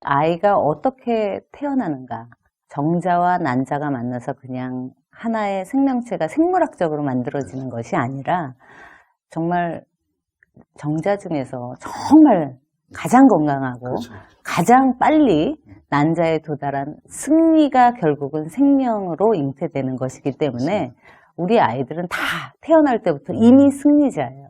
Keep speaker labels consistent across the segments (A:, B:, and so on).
A: 아이가 어떻게 태어나는가, 정자와 난자가 만나서 그냥 하나의 생명체가 생물학적으로 만들어지는 것이 아니라 정말 정자 중에서 정말 가장 건강하고
B: 그렇죠.
A: 가장 빨리 난자에 도달한 승리가 결국은 생명으로 잉태되는 것이기 때문에 우리 아이들은 다 태어날 때부터 이미 승리자예요.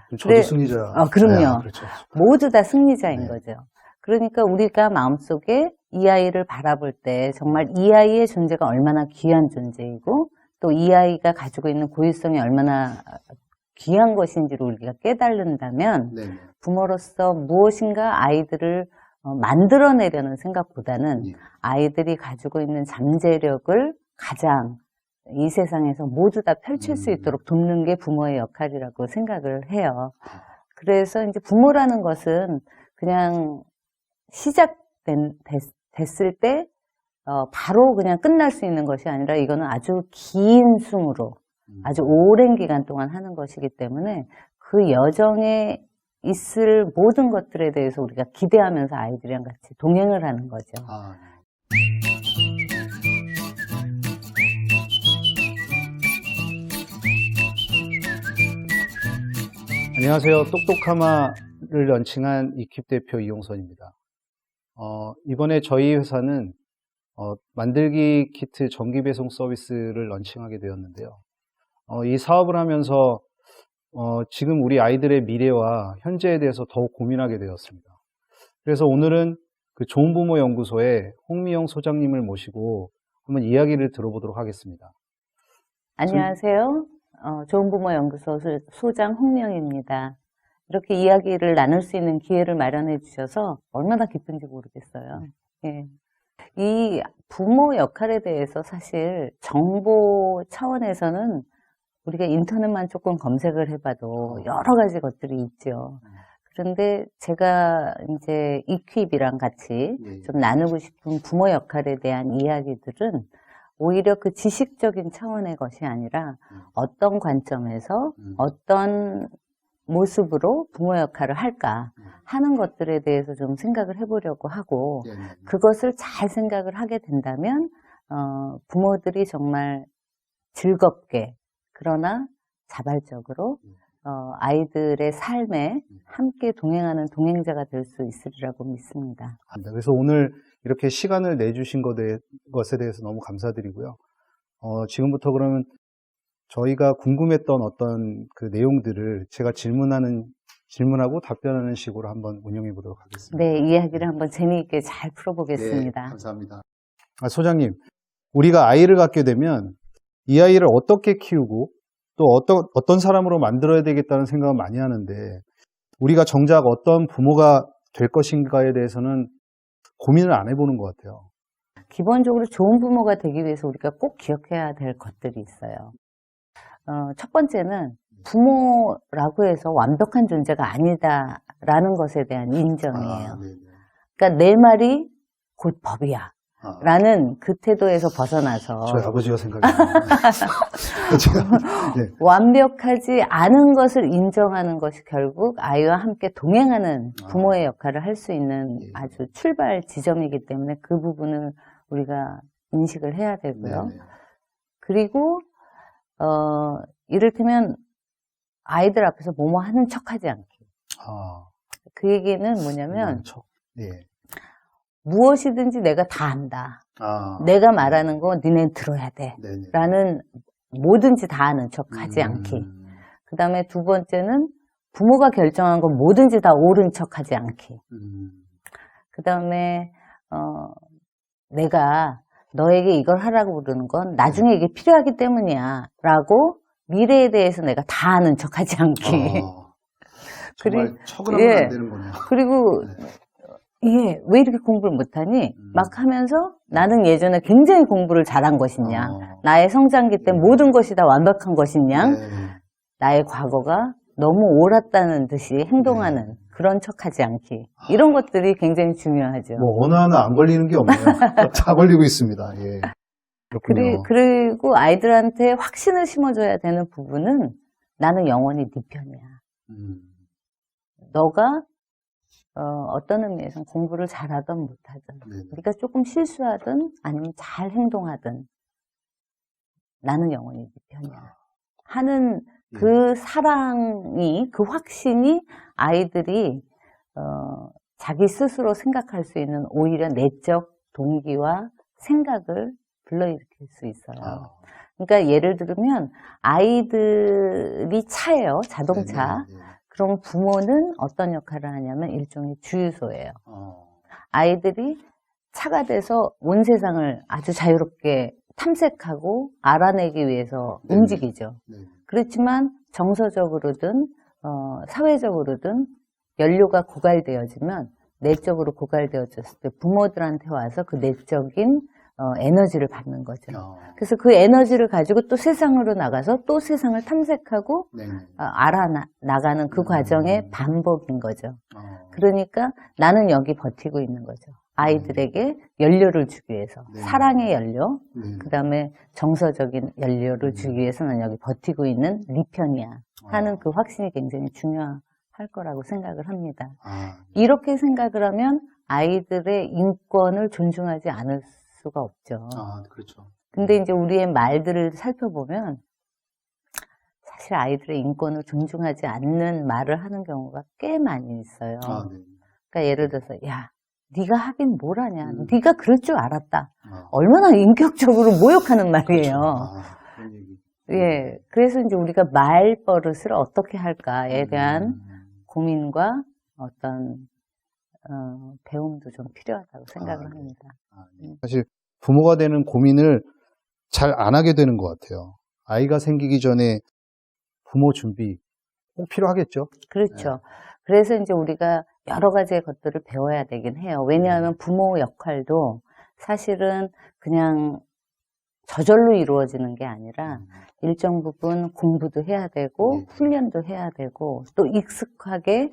B: 그럼 저도
A: 그래,
B: 승리자.
A: 그럼요.
B: 그렇죠.
A: 모두 다 승리자인
B: 네.
A: 거죠. 그러니까 우리가 마음속에 이 아이를 바라볼 때 정말 이 아이의 존재가 얼마나 귀한 존재이고 또 이 아이가 가지고 있는 고유성이 얼마나 귀한 것인지를 우리가 깨달는다면
B: 네.
A: 부모로서 무엇인가 아이들을 만들어내려는 생각보다는
B: 예.
A: 아이들이 가지고 있는 잠재력을 가장 이 세상에서 모두 다 펼칠 수 있도록 돕는 게 부모의 역할이라고 생각을 해요. 그래서 이제 부모라는 것은 그냥 됐을 때 바로 그냥 끝날 수 있는 것이 아니라 이거는 아주 긴 숨으로 아주 오랜 기간 동안 하는 것이기 때문에 그 여정에 있을 모든 것들에 대해서 우리가 기대하면서 아이들이랑 같이 동행을 하는 거죠.
B: 안녕하세요. 똑똑하마를 런칭한 이킵 대표 이용선입니다. 이번에 저희 회사는 만들기 키트 정기 배송 서비스를 런칭하게 되었는데요. 이 사업을 하면서 지금 우리 아이들의 미래와 현재에 대해서 더욱 고민하게 되었습니다. 그래서 오늘은 그 좋은 부모 연구소의 홍미영 소장님을 모시고 한번 이야기를 들어보도록 하겠습니다.
A: 안녕하세요. 좋은 부모 연구소 소장 홍미영입니다. 이렇게 이야기를 나눌 수 있는 기회를 마련해 주셔서 얼마나 기쁜지 모르겠어요. 예. 이 부모 역할에 대해서 사실 정보 차원에서는 우리가 인터넷만 조금 검색을 해봐도 여러 가지 것들이 있죠. 그런데 제가 이제 이퀴비랑 같이 좀 나누고 싶은 부모 역할에 대한 이야기들은 오히려 그 지식적인 차원의 것이 아니라 어떤 관점에서 어떤 모습으로 부모 역할을 할까 하는 것들에 대해서 좀 생각을 해보려고 하고 그것을 잘 생각을 하게 된다면 부모들이 정말 즐겁게 그러나 자발적으로 아이들의 삶에 함께 동행하는 동행자가 될 수 있으리라고 믿습니다.
B: 그래서 오늘 이렇게 시간을 내주신 것에 대해서 너무 감사드리고요. 지금부터 그러면 저희가 궁금했던 어떤 그 내용들을 제가 질문하고 답변하는 식으로 한번 운영해 보도록 하겠습니다.
A: 네, 이야기를 한번 재미있게 잘 풀어보겠습니다.
B: 네, 감사합니다. 소장님, 우리가 아이를 갖게 되면 이 아이를 어떻게 키우고 또 어떤 사람으로 만들어야 되겠다는 생각을 많이 하는데 우리가 정작 어떤 부모가 될 것인가에 대해서는 고민을 안 해보는 것 같아요.
A: 기본적으로 좋은 부모가 되기 위해서 우리가 꼭 기억해야 될 것들이 있어요. 첫 번째는 부모라고 해서 완벽한 존재가 아니다라는 것에 대한 인정이에요. 그러니까 내 말이 곧 법이야. 라는 그 태도에서 벗어나서
B: 저희 아버지가 생각나요. 네.
A: 완벽하지 않은 것을 인정하는 것이 결국 아이와 함께 동행하는 부모의 역할을 할 수 있는 아주 출발 지점이기 때문에 그 부분을 우리가 인식을 해야 되고요.
B: 네네.
A: 그리고 이를테면 아이들 앞에서 뭐뭐 하는 척하지 않기. 그 얘기는 뭐냐면
B: 네.
A: 무엇이든지 내가 다 안다. 내가 말하는 거 니네 들어야 돼.
B: 네네.
A: 라는 뭐든지 다 아는 척 하지 않기. 그 다음에 두 번째는 부모가 결정한 거 뭐든지 다 옳은 척 하지 않기. 그 다음에 내가 너에게 이걸 하라고 그러는 건 나중에 이게 필요하기 때문이야. 라고 미래에 대해서 내가 다 아는 척 하지 않기.
B: 정말 척을 하면 안 되는 거네요.
A: 그리고 왜 이렇게 공부를 못하니? 막 하면서 나는 예전에 굉장히 공부를 잘한 것이냐. 나의 성장기 때 모든 것이 다 완벽한 것이냐. 나의 과거가 너무 옳았다는 듯이 행동하는 그런 척하지 않기. 이런 것들이 굉장히 중요하죠.
B: 뭐 어느 하나 안 걸리는 게 없네요. 다 걸리고 있습니다. 예. 그렇군요.
A: 그리고 아이들한테 확신을 심어줘야 되는 부분은 나는 영원히 네 편이야. 너가 어떤 의미에서는 공부를 잘하든 못하든
B: 네네.
A: 우리가 조금 실수하든 아니면 잘 행동하든 나는 영원히 네 편이야 하는 그 사랑이, 그 확신이 아이들이 자기 스스로 생각할 수 있는 오히려 내적 동기와 생각을 불러일으킬 수 있어요. 그러니까 예를 들면 아이들이 차예요, 자동차.
B: 네네.
A: 그럼 부모는 어떤 역할을 하냐면 일종의 주유소예요.
B: 어.
A: 아이들이 차가 돼서 온 세상을 아주 자유롭게 탐색하고 알아내기 위해서
B: 네네.
A: 움직이죠.
B: 네네.
A: 그렇지만 정서적으로든 사회적으로든 연료가 고갈되어지면 내적으로 고갈되어졌을 때 부모들한테 와서 그 내적인 에너지를 받는 거죠. 그래서 그 에너지를 가지고 또 세상으로 나가서 또 세상을 탐색하고
B: 네네.
A: 알아나가는 그 과정의 반복인 거죠.
B: 어.
A: 그러니까 나는 여기 버티고 있는 거죠. 아이들에게 연료를 주기 위해서.
B: 네.
A: 사랑의 연료,
B: 네.
A: 그 다음에 정서적인 연료를 주기 위해서 난 여기 버티고 있는 네 편이야 하는 그 확신이 굉장히 중요할 거라고 생각을 합니다. 이렇게 생각을 하면 아이들의 인권을 존중하지 않을 수가 없죠.
B: 그렇죠.
A: 근데 이제 우리의 말들을 살펴보면 사실 아이들의 인권을 존중하지 않는 말을 하는 경우가 꽤 많이 있어요.
B: 네.
A: 그러니까 예를 들어서 야, 네가 하긴 뭘 하냐. 네가 그럴 줄 알았다.
B: 아.
A: 얼마나 인격적으로 모욕하는 말이에요.
B: 그렇죠. 그런 얘기.
A: 예, 그래서 이제 우리가 말버릇을 어떻게 할까에 대한 고민과 어떤 배움도 좀 필요하다고 생각을
B: 네.
A: 합니다.
B: 사실 부모가 되는 고민을 잘 안 하게 되는 것 같아요. 아이가 생기기 전에 부모 준비 꼭 필요하겠죠.
A: 그렇죠. 그래서 이제 우리가 여러 가지의 것들을 배워야 되긴 해요. 왜냐하면 부모 역할도 사실은 그냥 저절로 이루어지는 게 아니라 일정 부분 공부도 해야 되고 훈련도 해야 되고 또 익숙하게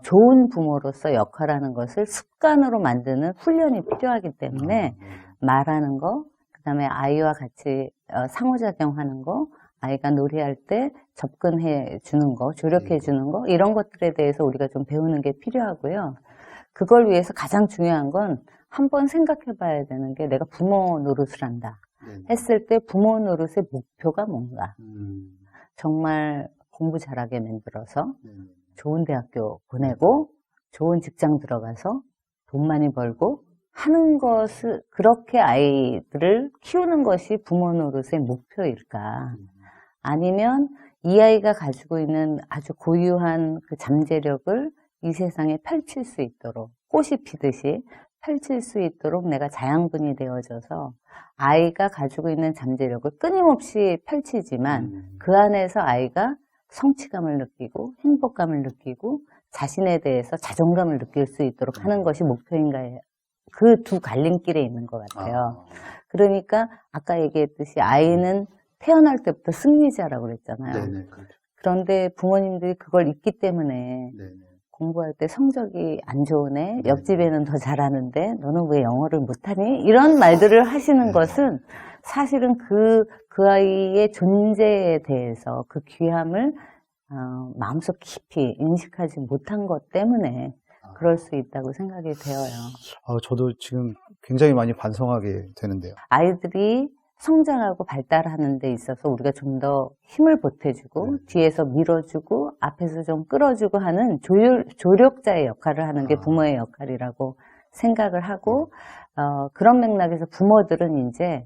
A: 좋은 부모로서 역할하는 것을 습관으로 만드는 훈련이 필요하기 때문에 말하는 거, 그 다음에 아이와 같이 상호작용하는 거, 아이가 놀이할 때 접근해 주는 거, 조력해 주는 거 이런 것들에 대해서 우리가 좀 배우는 게 필요하고요. 그걸 위해서 가장 중요한 건 한번 생각해 봐야 되는 게 내가 부모 노릇을 한다 했을 때 부모 노릇의 목표가 뭔가. 정말 공부 잘하게 만들어서 좋은 대학교 보내고 좋은 직장 들어가서 돈 많이 벌고 하는 것을, 그렇게 아이들을 키우는 것이 부모 노릇의 목표일까? 아니면 이 아이가 가지고 있는 아주 고유한 그 잠재력을 이 세상에 펼칠 수 있도록, 꽃이 피듯이 펼칠 수 있도록 내가 자양분이 되어져서 아이가 가지고 있는 잠재력을 끊임없이 펼치지만 그 안에서 아이가 성취감을 느끼고 행복감을 느끼고 자신에 대해서 자존감을 느낄 수 있도록 하는 것이 목표인가요? 그 두 갈림길에 있는 것 같아요. 그러니까 아까 얘기했듯이 아이는 태어날 때부터 승리자라고 그랬잖아요.
B: 네네, 그렇죠.
A: 그런데 부모님들이 그걸 잊기 때문에
B: 네네.
A: 공부할 때 성적이 안 좋으네, 옆집에는 더 잘하는데 너는 왜 영어를 못하니? 이런 말들을 하시는 것은 사실은 그 아이의 존재에 대해서 그 귀함을 마음속 깊이 인식하지 못한 것 때문에 그럴 수 있다고 생각이 되어요.
B: 저도 지금 굉장히 많이 반성하게 되는데요.
A: 아이들이 성장하고 발달하는 데 있어서 우리가 좀 더 힘을 보태주고 뒤에서 밀어주고 앞에서 좀 끌어주고 하는 조력자의 역할을 하는 게 부모의 역할이라고 생각을 하고 그런 맥락에서 부모들은 이제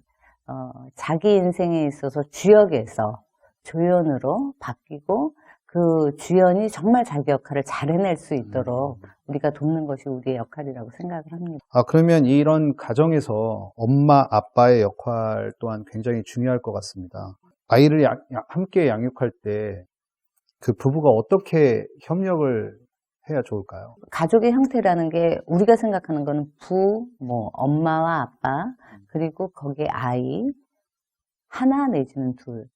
A: 자기 인생에 있어서 주역에서 조연으로 바뀌고 그 주연이 정말 자기 역할을 잘 해낼 수 있도록 우리가 돕는 것이 우리의 역할이라고 생각을 합니다.
B: 그러면 이런 가정에서 엄마, 아빠의 역할 또한 굉장히 중요할 것 같습니다. 아이를 함께 양육할 때 그 부부가 어떻게 협력을 해야 좋을까요?
A: 가족의 형태라는 게 우리가 생각하는 거는 엄마와 아빠, 그리고 거기에 아이, 하나 내지는 둘.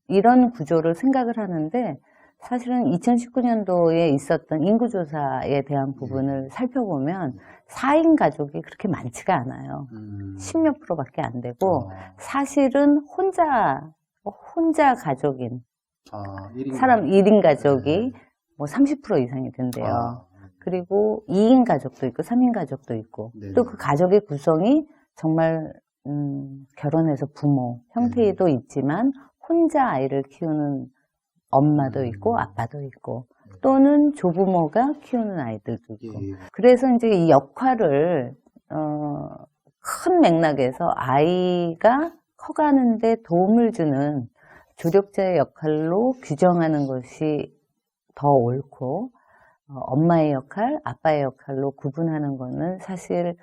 A: 이런 구조를 생각을 하는데 사실은 2019년도에 있었던 인구조사에 대한 부분을 살펴보면 4인 가족이 그렇게 많지가 않아요. 10몇 프로밖에 안 되고 사실은 혼자 가족인 사람 1인 가족이 30% 이상이 된대요. 그리고 2인 가족도 있고 3인 가족도 있고
B: 네.
A: 또 그 가족의 구성이 정말 결혼해서 부모 형태도 있지만 혼자 아이를 키우는 엄마도 있고 아빠도 있고 또는 조부모가 키우는 아이들도 있고
B: 예.
A: 그래서 이제 이 역할을 큰 맥락에서 아이가 커가는데 도움을 주는 조력자의 역할로 규정하는 것이 더 옳고 엄마의 역할, 아빠의 역할로 구분하는 거는 사실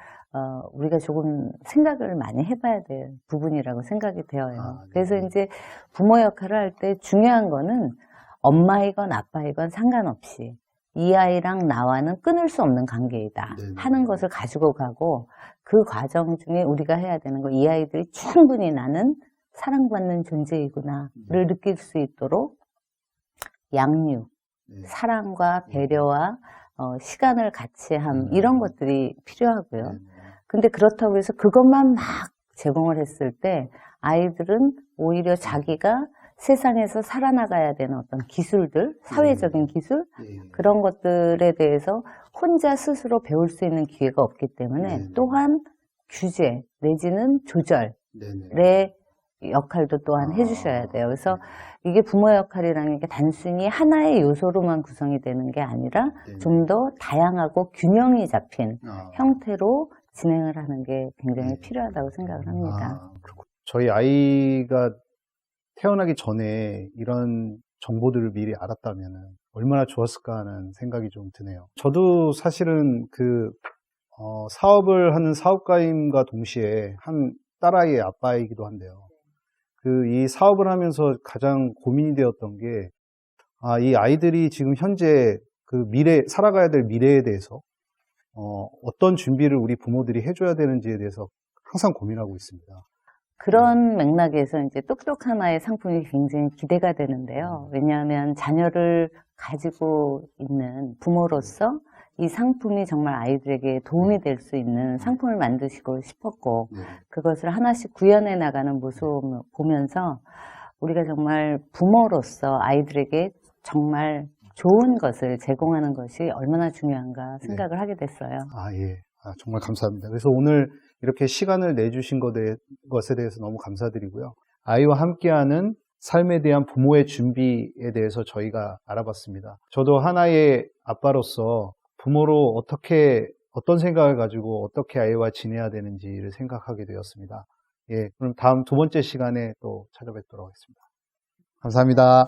A: 우리가 조금 생각을 많이 해봐야 될 부분이라고 생각이 되어요.
B: 아, 네.
A: 그래서 이제 부모 역할을 할 때 중요한 거는 엄마이건 아빠이건 상관없이 이 아이랑 나와는 끊을 수 없는 관계이다
B: 네네.
A: 하는 것을 가지고 가고 그 과정 중에 우리가 해야 되는 거 이 아이들이 충분히 나는 사랑받는 존재이구나를 느낄 수 있도록 양육,
B: 네.
A: 사랑과 배려와 시간을 같이 함 이런 것들이 필요하고요.
B: 네.
A: 근데 그렇다고 해서 그것만 막 제공을 했을 때 아이들은 오히려 자기가 세상에서 살아나가야 되는 어떤 기술들, 사회적인 기술
B: 예.
A: 그런 것들에 대해서 혼자 스스로 배울 수 있는 기회가 없기 때문에
B: 네.
A: 또한 규제 내지는 조절의
B: 네네.
A: 역할도 또한
B: 아,
A: 해주셔야 돼요. 그래서 이게 부모 역할이라는 게 단순히 하나의 요소로만 구성이 되는 게 아니라
B: 네.
A: 좀 더 다양하고 균형이 잡힌
B: 아,
A: 형태로 진행을 하는 게 굉장히
B: 네.
A: 필요하다고 생각을 합니다.
B: 그렇군요. 저희 아이가 태어나기 전에 이런 정보들을 미리 알았다면 얼마나 좋았을까 하는 생각이 좀 드네요. 저도 사실은 사업을 하는 사업가임과 동시에 한 딸아이의 아빠이기도 한데요. 이 사업을 하면서 가장 고민이 되었던 게, 이 아이들이 지금 현재 살아가야 될 미래에 대해서, 어떤 준비를 우리 부모들이 해줘야 되는지에 대해서 항상 고민하고 있습니다.
A: 그런 맥락에서 이제 똑똑하나의 상품이 굉장히 기대가 되는데요. 왜냐하면 자녀를 가지고 있는 부모로서 이 상품이 정말 아이들에게 도움이 될 수 있는 상품을 만드시고 싶었고 그것을 하나씩 구현해 나가는 모습을 보면서 우리가 정말 부모로서 아이들에게 정말 좋은 것을 제공하는 것이 얼마나 중요한가 생각을 하게 됐어요.
B: 예. 정말 감사합니다. 그래서 오늘 이렇게 시간을 내주신 것에 대해서 너무 감사드리고요. 아이와 함께하는 삶에 대한 부모의 준비에 대해서 저희가 알아봤습니다. 저도 하나의 아빠로서 부모로 어떤 생각을 가지고 어떻게 아이와 지내야 되는지를 생각하게 되었습니다. 그럼 다음 두 번째 시간에 또 찾아뵙도록 하겠습니다. 감사합니다.